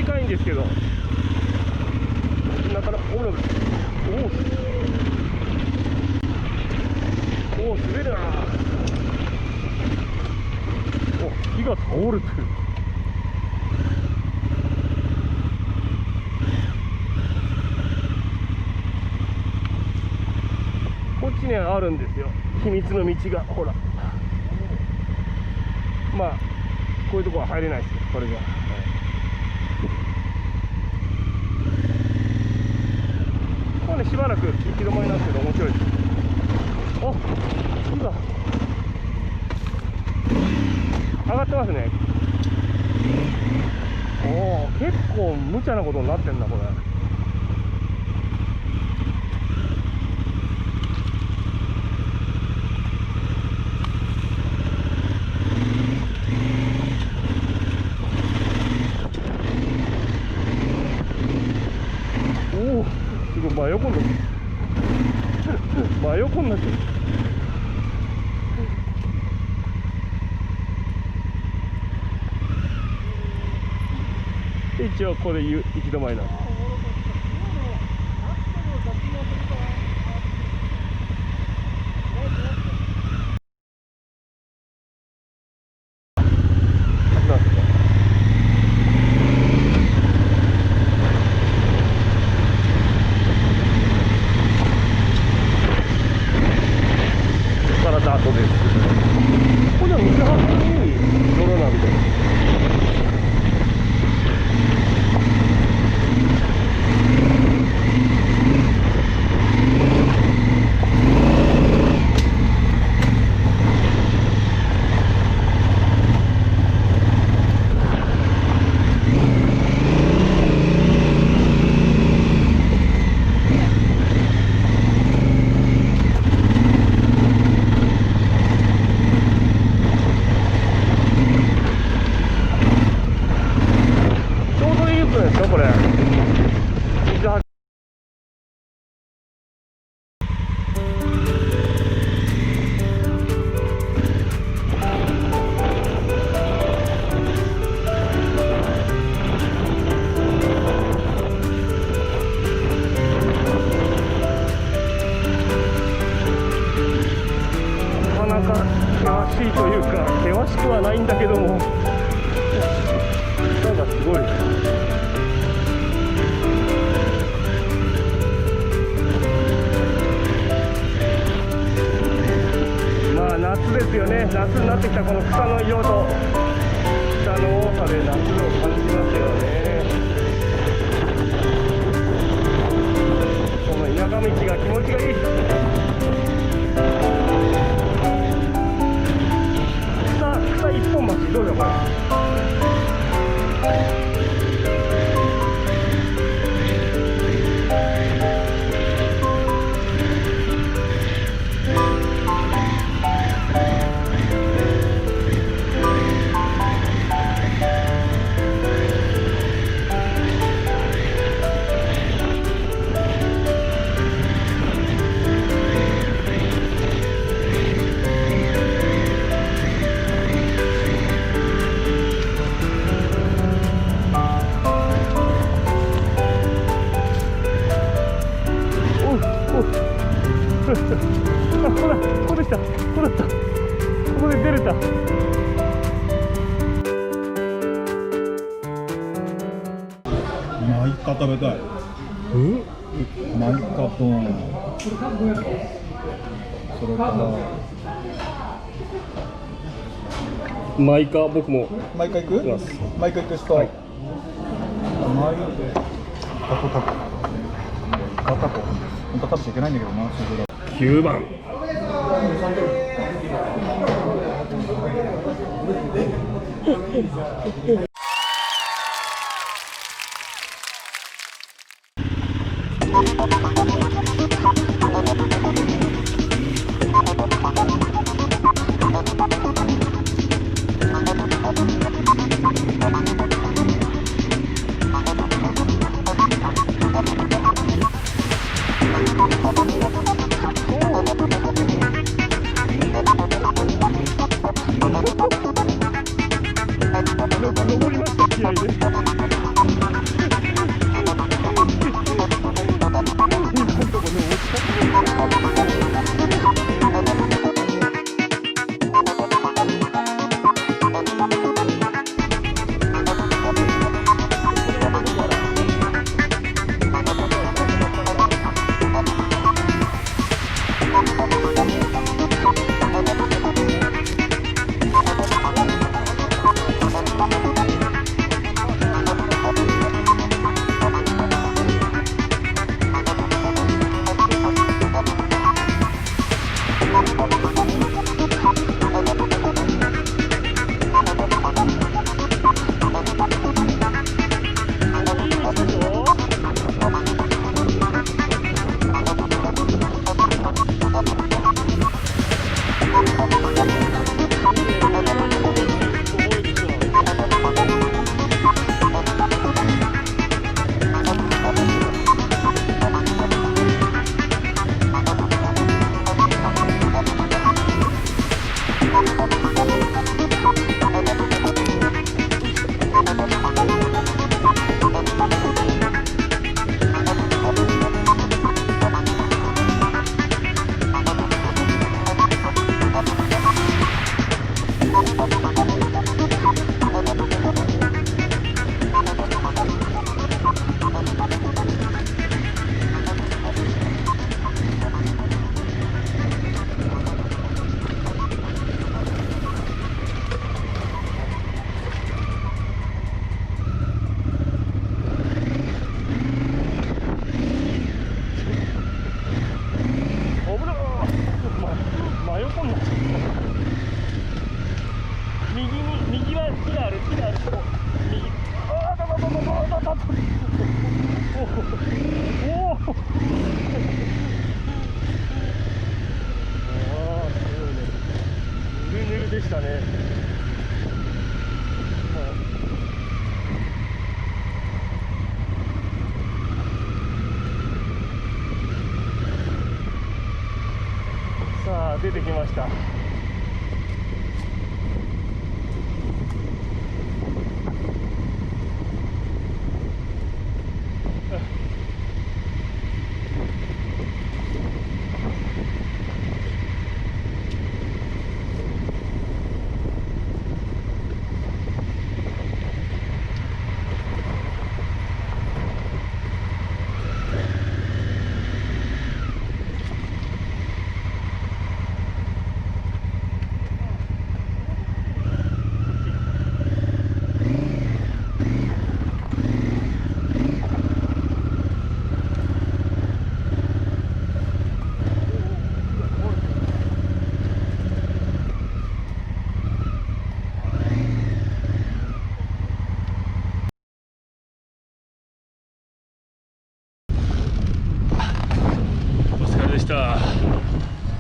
短いんですけど、なかなかおお滑るな。お、木が倒れてる。こっちにはあるんですよ、秘密の道が。ほら、まあこういうとこは入れないですよ、これじゃ。これね、しばらく行き止まりなんですけど面白いです。あ、木が上がってますね。おお、結構無茶なことになってんなこれ。おお、すごい真横になってる。真横になってる。一応ここで行き止まりなんです。からダートです。これは水はけにいい泥なんで。険しいというか、険しくはないんだけども、なんかすごい。まあ夏ですよね。夏になってきたこの草の色と草の多さで夏を感じますよね。この田舎道が気持ちがいい。草一本橋どうだこれ。あ、ここでした。ここだった。ここで出れた。マイカ食べたい。マイカとそれからマイカ、僕もマイカ行く？マイカ行く人。はい、マイカとタコ。タコ。本当は食べちゃいけないんだけどな。9番。上ぬるぬるでしたね。さあ出てきました。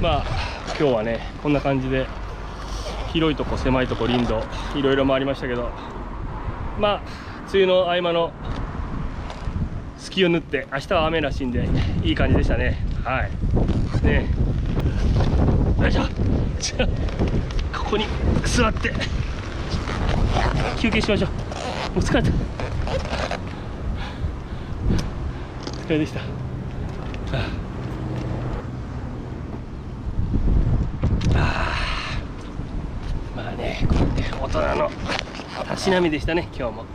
まあ今日はねこんな感じで広いとこ狭いとこ林道いろいろ回りましたけど、まあ梅雨の合間の隙を縫って明日は雨らしいんでいい感じでしたね。はいね、よいしょ。じゃあここに座って休憩しましょう。もう疲れた、疲れでした。まあね、こうやって大人のたしなみでしたね、今日も。はい。